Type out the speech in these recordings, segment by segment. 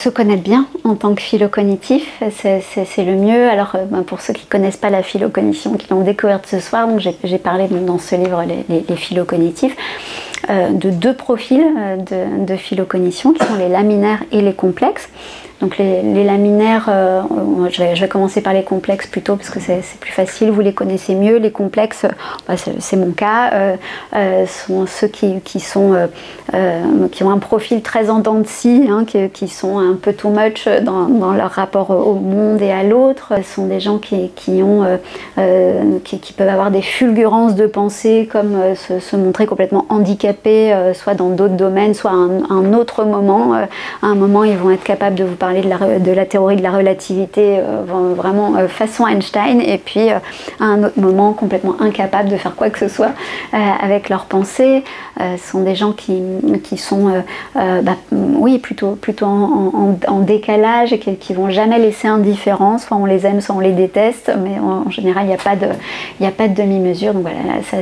se connaître bien en tant que philo-cognitif, c'est le mieux. Alors pour ceux qui ne connaissent pas la philo-cognition, qui l'ont découverte ce soir, j'ai parlé dans ce livre, les philo-cognitifs, de deux profils de philo-cognition qui sont les laminaires et les complexes. Donc les laminaires, je vais commencer par les complexes plutôt parce que c'est plus facile, vous les connaissez mieux. Les complexes, c'est mon cas, sont ceux qui ont un profil très en dents de scie, hein, qui sont un peu too much dans leur rapport au monde et à l'autre. Ce sont des gens qui peuvent avoir des fulgurances de pensée, comme se montrer complètement handicapés, soit dans d'autres domaines, soit à un autre moment. À un moment, ils vont être capables de vous parler de la théorie de la relativité vraiment façon Einstein, et puis à un autre moment complètement incapables de faire quoi que ce soit avec leurs pensées. Ce sont des gens qui sont oui, plutôt en décalage et qui vont jamais laisser indifférent. Soit on les aime, soit on les déteste, mais en général il n'y a pas de demi-mesure. Donc voilà,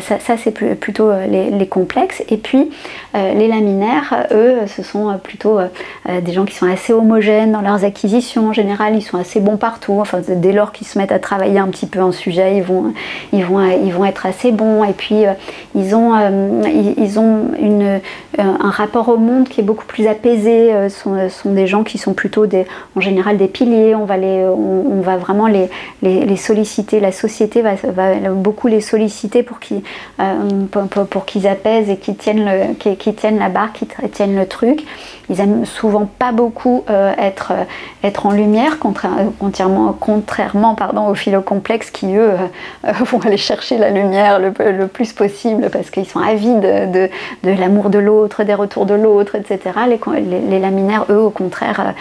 ça c'est plutôt les complexes. Et puis les laminaires, eux, ce sont plutôt des gens qui sont assez homogènes dans leurs acquisitions. En général, ils sont assez bons partout. Enfin, dès lors qu'ils se mettent à travailler un petit peu un sujet, ils vont être assez bons. Et puis, ils ont un rapport au monde qui est beaucoup plus apaisé. Sont des gens qui sont plutôt en général des piliers. On va vraiment les solliciter. La société va beaucoup les solliciter pour qu'ils apaisent et qu'ils tiennent la barre, qu'ils tiennent le truc. Ils aiment souvent pas beaucoup être en lumière, contrairement aux philo-complexes qui, eux, vont aller chercher la lumière le plus possible parce qu'ils sont avides de l'amour de l'autre, des retours de l'autre, etc. Les laminaires, eux, au contraire,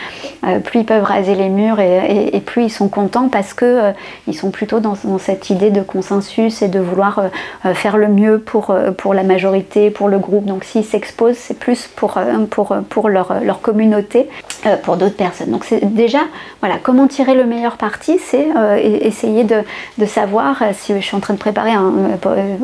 plus ils peuvent raser les murs et plus ils sont contents parce que ils sont plutôt dans cette idée de consensus et de vouloir faire le mieux pour la majorité, pour le groupe. Donc s'ils s'exposent, c'est plus pour leur communauté, pour d'autres personnes. Donc c'est déjà, voilà, comment tirer le meilleur parti, c'est essayer de savoir si je suis en train de préparer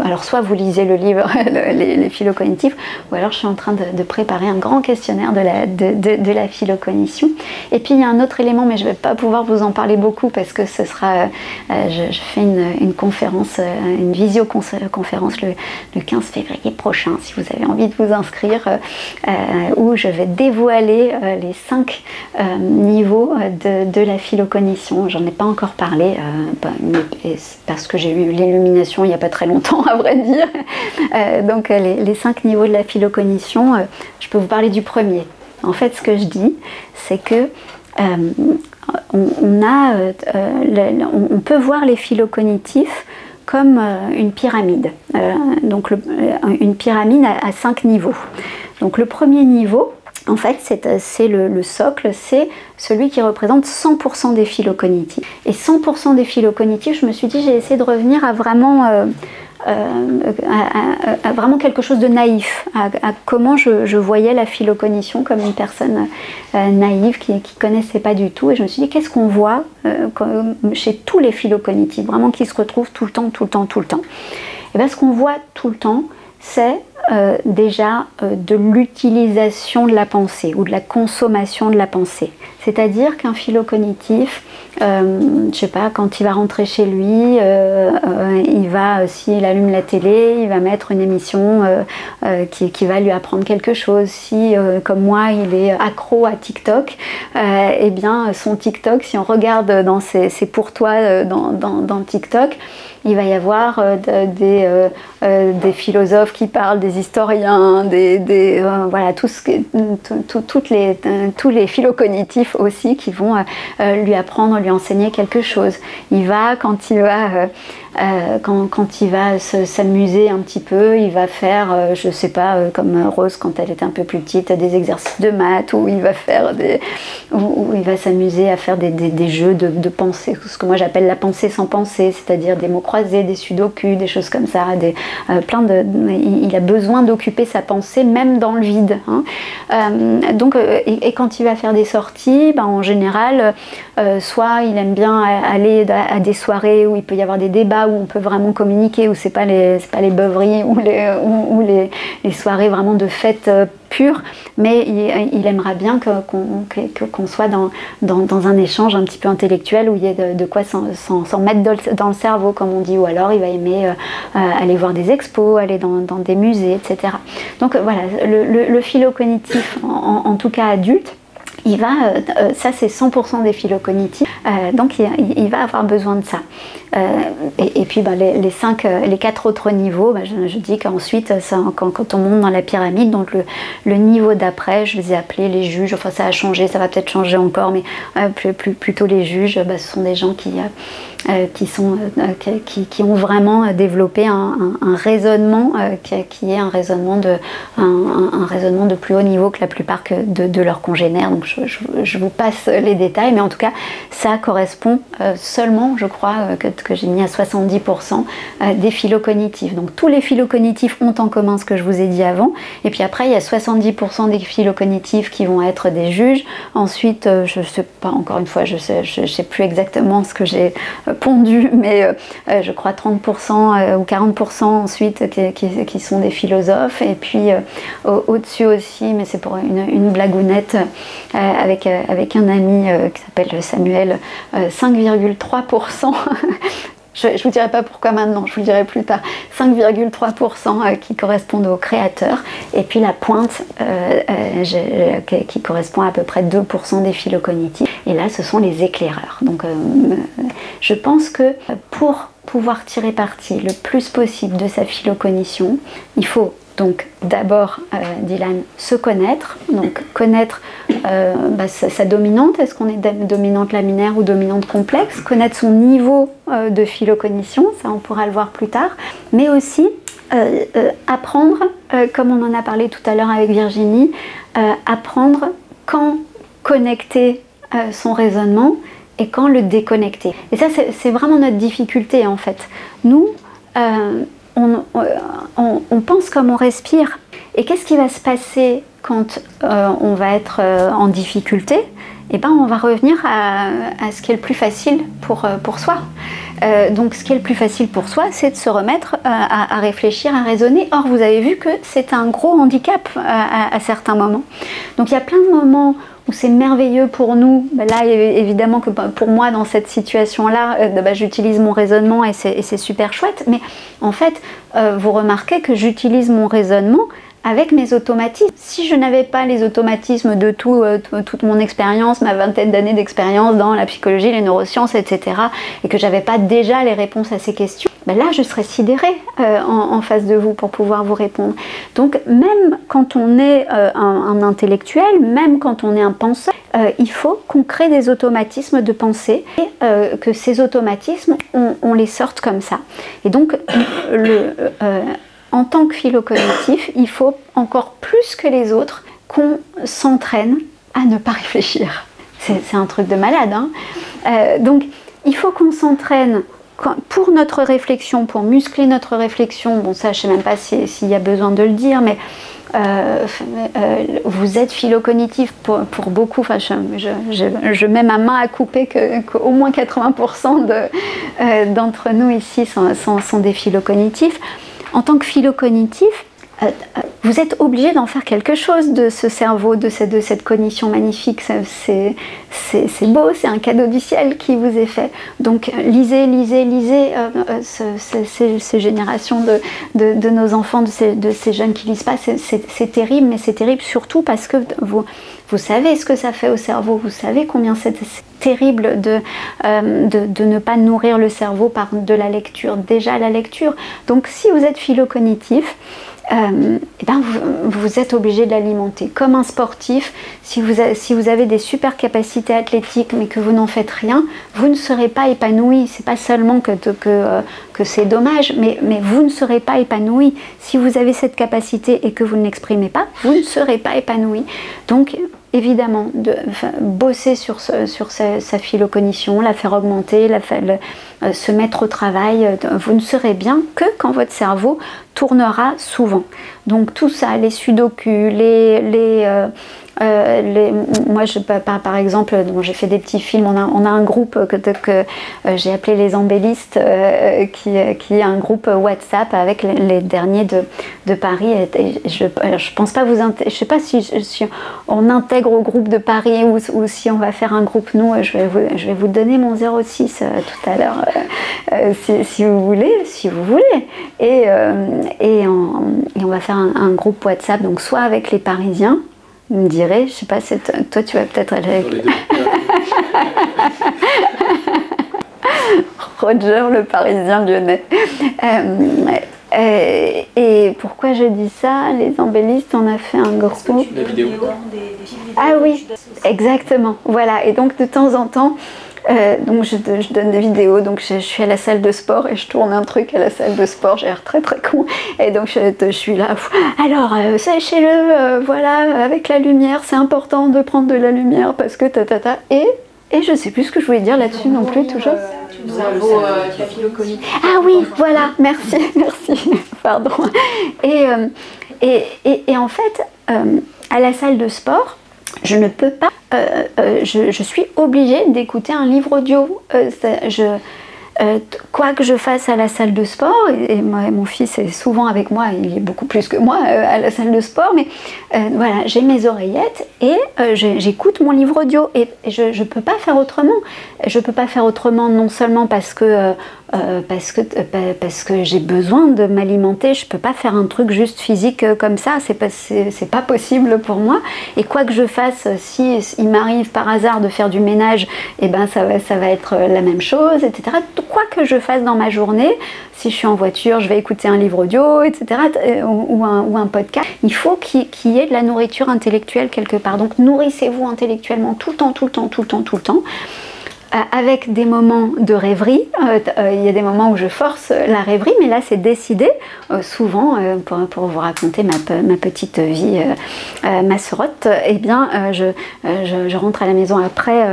alors soit vous lisez le livre les philo-cognitifs, ou alors je suis en train de préparer un grand questionnaire de la philo-cognition. Et puis il y a un autre élément, mais je ne vais pas pouvoir vous en parler beaucoup parce que ce sera, je fais une conférence, une visioconférence le 15 février prochain, si vous avez envie de vous inscrire, où je vais dévoiler les 5 niveaux de la philo-cognition. J'en ai pas encore parlé parce que j'ai eu l'illumination il n'y a pas très longtemps, à vrai dire. Donc les 5 niveaux de la philo-cognition, je peux vous parler du premier. En fait, ce que je dis, c'est que on peut voir les philo-cognitifs comme une pyramide. Donc une pyramide à 5 niveaux. Donc le premier niveau, en fait, c'est le socle, c'est celui qui représente 100% des philo-cognitifs. Et 100% des philo-cognitifs, je me suis dit, j'ai essayé de revenir à vraiment quelque chose de naïf, à comment je voyais la philo-cognition comme une personne naïve qui connaissait pas du tout. Et je me suis dit, qu'est-ce qu'on voit chez tous les philo-cognitifs, vraiment qui se retrouvent tout le temps. Et bien ce qu'on voit tout le temps, c'est déjà de l'utilisation de la pensée ou de la consommation de la pensée. C'est-à-dire qu'un philo-cognitif, je sais pas, quand il va rentrer chez lui, il va, s'il allume la télé, il va mettre une émission qui va lui apprendre quelque chose. Si, comme moi, il est accro à TikTok, eh bien, son TikTok, si on regarde dans ses pourtois dans TikTok, il va y avoir des philosophes qui parlent, des historiens, voilà, tous les philo-cognitifs aussi qui vont lui apprendre, lui enseigner quelque chose. Il va, quand il va s'amuser un petit peu, il va faire, je sais pas, comme Rose quand elle était un peu plus petite, des exercices de maths, où il va faire où il va s'amuser à faire des jeux de pensée, ce que moi j'appelle la pensée sans pensée, c'est-à-dire des mots croisés, des sudoku, des choses comme ça, il a besoin d'occuper sa pensée même dans le vide, hein. Donc, et quand il va faire des sorties, en général, soit il aime bien aller à des soirées où il peut y avoir des débats, là où on peut vraiment communiquer, où c'est pas les beuveries ou les soirées vraiment de fête pure, mais il aimerait bien qu'on soit dans un échange un petit peu intellectuel où il y ait de quoi s'en mettre dans le cerveau, comme on dit, ou alors il va aimer aller voir des expos, aller dans des musées, etc. Donc voilà, le philo-cognitif, en tout cas adulte, il va, ça c'est 100% des philo-cognitifs, donc il va avoir besoin de ça. Et puis les 4 autres niveaux, je dis qu'ensuite, quand on monte dans la pyramide, donc le niveau d'après, je les ai appelés les juges, enfin ça a changé, ça va peut-être changer encore, mais plutôt les juges, ce sont des gens qui ont vraiment développé un raisonnement qui est un raisonnement de plus haut niveau que la plupart de leurs congénères. Donc je vous passe les détails, mais en tout cas ça correspond seulement, je crois, que j'ai mis à 70% des philo-cognitifs. Donc tous les philo-cognitifs ont en commun ce que je vous ai dit avant, et puis après il y a 70% des philo-cognitifs qui vont être des juges. Ensuite, je ne sais pas, encore une fois, je sais plus exactement ce que j'ai pondu, mais je crois 30% ou 40% ensuite qui sont des philosophes, et puis au-dessus aussi, mais c'est pour une blagounette avec un ami qui s'appelle Samuel, 5,3%. Je ne vous dirai pas pourquoi maintenant, je vous le dirai plus tard. 5,3% qui correspondent aux créateurs, et puis la pointe qui correspond à peu près 2% des philo-cognitifs. Et là, ce sont les éclaireurs. Donc, je pense que pour pouvoir tirer parti le plus possible de sa philo-cognition, il faut donc d'abord, Dylan, se connaître, donc connaître sa dominante, est-ce qu'on est dominante laminaire ou dominante complexe, connaître son niveau de philo-cognition, ça on pourra le voir plus tard, mais aussi apprendre, comme on en a parlé tout à l'heure avec Virginie, apprendre quand connecter son raisonnement et quand le déconnecter. Et ça c'est vraiment notre difficulté en fait. Nous, on pense comme on respire. Et qu'est-ce qui va se passer quand on va être en difficulté? Eh ben, on va revenir à ce qui est le plus facile pour soi. Donc ce qui est le plus facile pour soi, c'est de se remettre à réfléchir, à raisonner. Or, vous avez vu que c'est un gros handicap à certains moments. Donc il y a plein de moments où c'est merveilleux pour nous. Là, évidemment que pour moi, dans cette situation-là, j'utilise mon raisonnement et c'est super chouette. Mais en fait, vous remarquez que j'utilise mon raisonnement avec mes automatismes. Si je n'avais pas les automatismes de toute mon expérience, ma vingtaine d'années d'expérience dans la psychologie, les neurosciences, etc., et que j'avais pas déjà les réponses à ces questions, là je serais sidérée en face de vous pour pouvoir vous répondre. Donc même quand on est un intellectuel, même quand on est un penseur, il faut qu'on crée des automatismes de pensée et que ces automatismes, on les sorte comme ça. Et donc en tant que philo-cognitif, il faut encore plus que les autres qu'on s'entraîne à ne pas réfléchir. C'est un truc de malade, hein. Donc, il faut qu'on s'entraîne pour notre réflexion, pour muscler notre réflexion. Bon, ça, je ne sais même pas s'il y a besoin de le dire, mais vous êtes philo-cognitif pour beaucoup. Enfin, je mets ma main à couper qu'au moins 80% d'entre nous ici sont des philo-cognitifs. En tant que philo-cognitif, vous êtes obligé d'en faire quelque chose de ce cerveau, de cette cognition magnifique. C'est beau, c'est un cadeau du ciel qui vous est fait. Donc lisez ces générations de nos enfants, de ces jeunes qui lisent pas. C'est terrible, mais c'est terrible surtout parce que vous savez ce que ça fait au cerveau, vous savez combien c'est terrible de ne pas nourrir le cerveau par de la lecture, déjà la lecture. Donc si vous êtes philo-cognitif, vous êtes obligé de l'alimenter. Comme un sportif, si vous avez des super capacités athlétiques mais que vous n'en faites rien, vous ne serez pas épanoui. C'est pas seulement que c'est dommage, mais vous ne serez pas épanoui. Si vous avez cette capacité et que vous ne l'exprimez pas, vous ne serez pas épanoui. Donc évidemment, bosser sur sa philo-cognition, la faire augmenter, se mettre au travail. Vous ne serez bien que quand votre cerveau tournera souvent. Donc tout ça, les sudoku, moi, par exemple, j'ai fait des petits films. On a un groupe que j'ai appelé les embellistes, qui est un groupe WhatsApp avec les derniers de Paris. Et je pense pas je sais pas si on intègre au groupe de Paris ou si on va faire un groupe nous. Je vais vous donner mon 06 tout à l'heure, si vous voulez, et on va faire un groupe WhatsApp. Donc soit avec les Parisiens. Vous me direz, je sais pas, toi tu vas peut-être aller avec... Roger le Parisien lyonnais. Et pourquoi je dis ça? Les embellistes, on a fait un groupe... Des vidéos. Ah oui, exactement. Voilà, et donc de temps en temps, donc je donne des vidéos, donc je suis à la salle de sport et je tourne un truc à la salle de sport, j'ai l'air très très con, et donc je suis là, alors sachez-le, voilà, avec la lumière, c'est important de prendre de la lumière parce que et je sais plus ce que je voulais dire là-dessus non plus, toujours. Ah oui, voilà, merci, pardon. Et en fait, à la salle de sport, je ne peux pas, je suis obligée d'écouter un livre audio. Quoi que je fasse à la salle de sport, et mon fils est souvent avec moi, il est beaucoup plus que moi à la salle de sport, mais voilà, j'ai mes oreillettes et j'écoute mon livre audio et je peux pas faire autrement. Je peux pas faire autrement non seulement parce que j'ai besoin de m'alimenter, je peux pas faire un truc juste physique comme ça, c'est pas possible pour moi. Et quoi que je fasse, si il m'arrive par hasard de faire du ménage, et ben ça va être la même chose, etc. Quoi que je fasse dans ma journée, si je suis en voiture, je vais écouter un livre audio, etc. ou un podcast. Il faut qu'il y ait de la nourriture intellectuelle quelque part. Donc nourrissez-vous intellectuellement tout le temps. Avec des moments de rêverie, il y a des moments où je force la rêverie, mais là c'est décidé. Souvent, pour vous raconter ma petite vie masserotte, eh bien je rentre à la maison après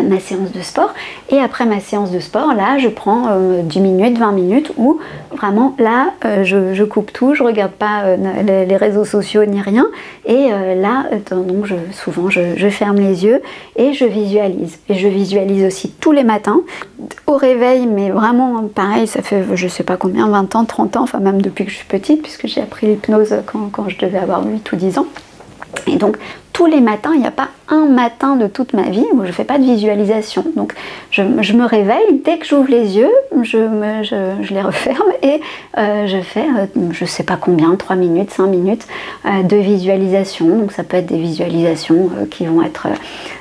ma séance de sport, et après ma séance de sport, là je prends 10 minutes, 20 minutes où vraiment là je coupe tout, je regarde pas les réseaux sociaux ni rien, et là donc souvent je ferme les yeux et je visualise aussi tous les matins au réveil, mais vraiment pareil, ça fait je sais pas combien, 20 ans, 30 ans, enfin même depuis que je suis petite, puisque j'ai appris l'hypnose quand je devais avoir 8 ou 10 ans. Et donc tous les matins, il n'y a pas un matin de toute ma vie où je ne fais pas de visualisation. Donc je me réveille, dès que j'ouvre les yeux, je les referme et je fais, je ne sais pas combien, 3 minutes, 5 minutes de visualisation. Donc ça peut être des visualisations qui vont être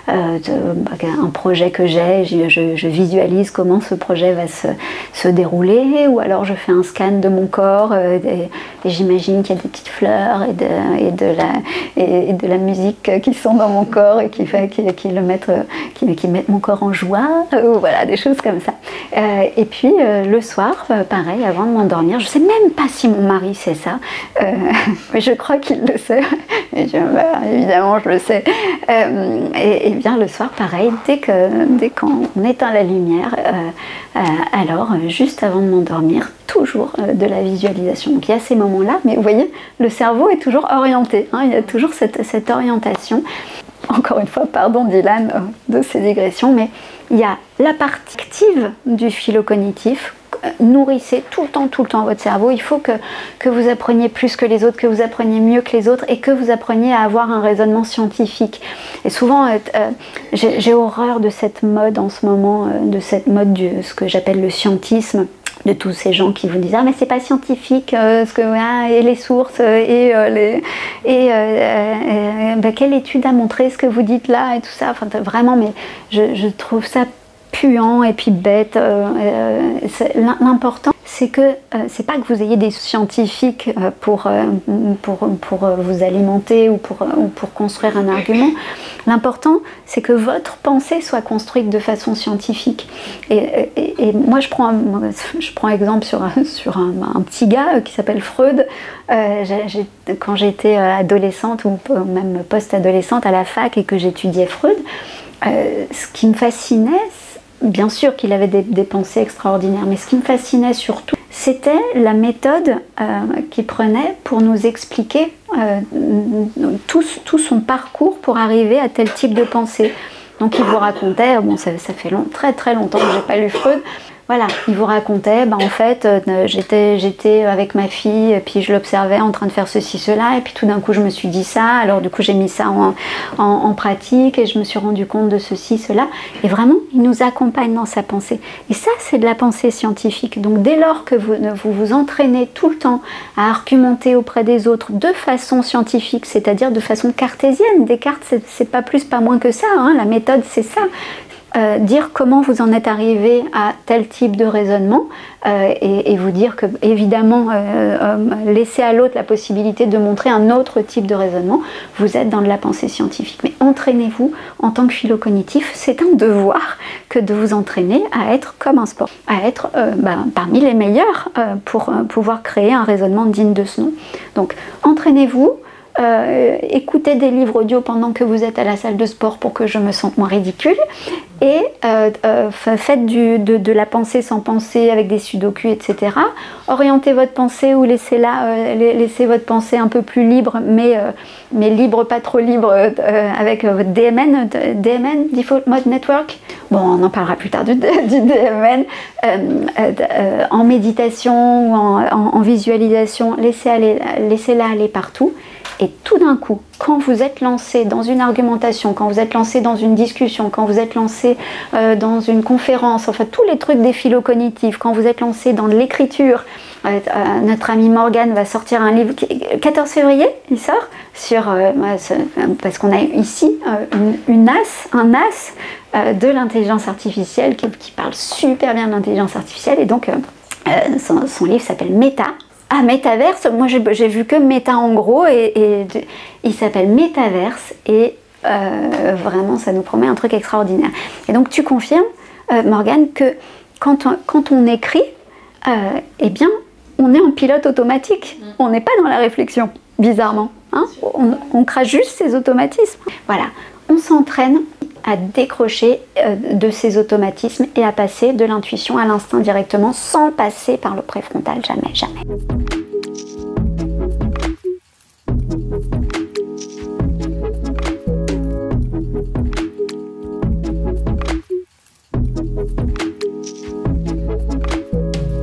un projet que j'ai, je visualise comment ce projet va se dérouler, ou alors je fais un scan de mon corps et j'imagine qu'il y a des petites fleurs et de la musique qui sont dans mon corps et qui mettent mon corps en joie, voilà, des choses comme ça. Et puis le soir, pareil, avant de m'endormir, je sais même pas si mon mari sait ça, mais je crois qu'il le sait, et évidemment je le sais. Et bien le soir, pareil, dès qu'on éteint la lumière, alors juste avant de m'endormir, toujours de la visualisation. Donc il y a ces moments-là, mais vous voyez, le cerveau est toujours orienté, hein, il y a toujours cette orientation. Encore une fois, pardon Dylan de ces digressions, mais il y a la partie active du phylocognitif. Nourrissez tout le temps votre cerveau. Il faut que vous appreniez plus que les autres, que vous appreniez mieux que les autres, et que vous appreniez à avoir un raisonnement scientifique. Et souvent, j'ai horreur de cette mode en ce moment, de cette mode ce que j'appelle le scientisme, de tous ces gens qui vous disent ah mais c'est pas scientifique, et les sources quelle étude a montré ce que vous dites là et tout ça. Enfin vraiment, mais je trouve ça puant et puis bête. L'important, c'est que c'est pas que vous ayez des scientifiques pour vous alimenter ou pour construire un argument. L'important, c'est que votre pensée soit construite de façon scientifique. Et moi, je prends exemple sur un petit gars qui s'appelle Freud. Quand j'étais adolescente ou même post-adolescente à la fac et que j'étudiais Freud, ce qui me fascinait, bien sûr qu'il avait des pensées extraordinaires, mais ce qui me fascinait surtout, c'était la méthode qu'il prenait pour nous expliquer tout son parcours pour arriver à tel type de pensée. Donc il vous racontait, bon ça fait très très longtemps que j'ai pas lu Freud, voilà, il vous racontait, en fait, j'étais avec ma fille, et puis je l'observais en train de faire ceci, cela, et puis tout d'un coup je me suis dit ça, alors du coup j'ai mis ça en pratique, et je me suis rendu compte de ceci, cela, et vraiment, il nous accompagne dans sa pensée. Et ça, c'est de la pensée scientifique. Donc dès lors que vous vous entraînez tout le temps à argumenter auprès des autres de façon scientifique, c'est-à-dire de façon cartésienne, Descartes, c'est pas plus, pas moins que ça, hein, la méthode c'est ça. Dire comment vous en êtes arrivé à tel type de raisonnement et vous dire que évidemment laisser à l'autre la possibilité de montrer un autre type de raisonnement, vous êtes dans de la pensée scientifique. Mais entraînez-vous en tant que philo-cognitif, c'est un devoir que de vous entraîner à être comme un sport, à être parmi les meilleurs pour pouvoir créer un raisonnement digne de ce nom. Donc entraînez-vous. Écoutez des livres audio pendant que vous êtes à la salle de sport pour que je me sente moins ridicule et faites de la pensée sans pensée avec des sudoku, etc. Orientez votre pensée ou laissez votre pensée un peu plus libre, mais libre, pas trop libre, avec votre DMN, Default Mode Network. Bon, on en parlera plus tard du DMN. En méditation ou en visualisation, laissez-la aller partout. Et tout d'un coup, quand vous êtes lancé dans une argumentation, quand vous êtes lancé dans une discussion, quand vous êtes lancé dans une conférence, enfin tous les trucs des philo-cognitifs, quand vous êtes lancé dans l'écriture, notre ami Morgane va sortir un livre, 14 février, il sort, sur, parce qu'on a ici un as de l'intelligence artificielle qui parle super bien de l'intelligence artificielle, et donc son livre s'appelle Méta. Ah, Métaverse, moi j'ai vu que Méta en gros, et il s'appelle Métaverse, et vraiment ça nous promet un truc extraordinaire. Et donc tu confirmes, Morgane, que quand on écrit, eh bien on est en pilote automatique, on n'est pas dans la réflexion, bizarrement. Hein, on crache juste ces automatismes. Voilà, on s'entraîne à décrocher de ces automatismes et à passer de l'intuition à l'instinct directement sans passer par le préfrontal, jamais, jamais.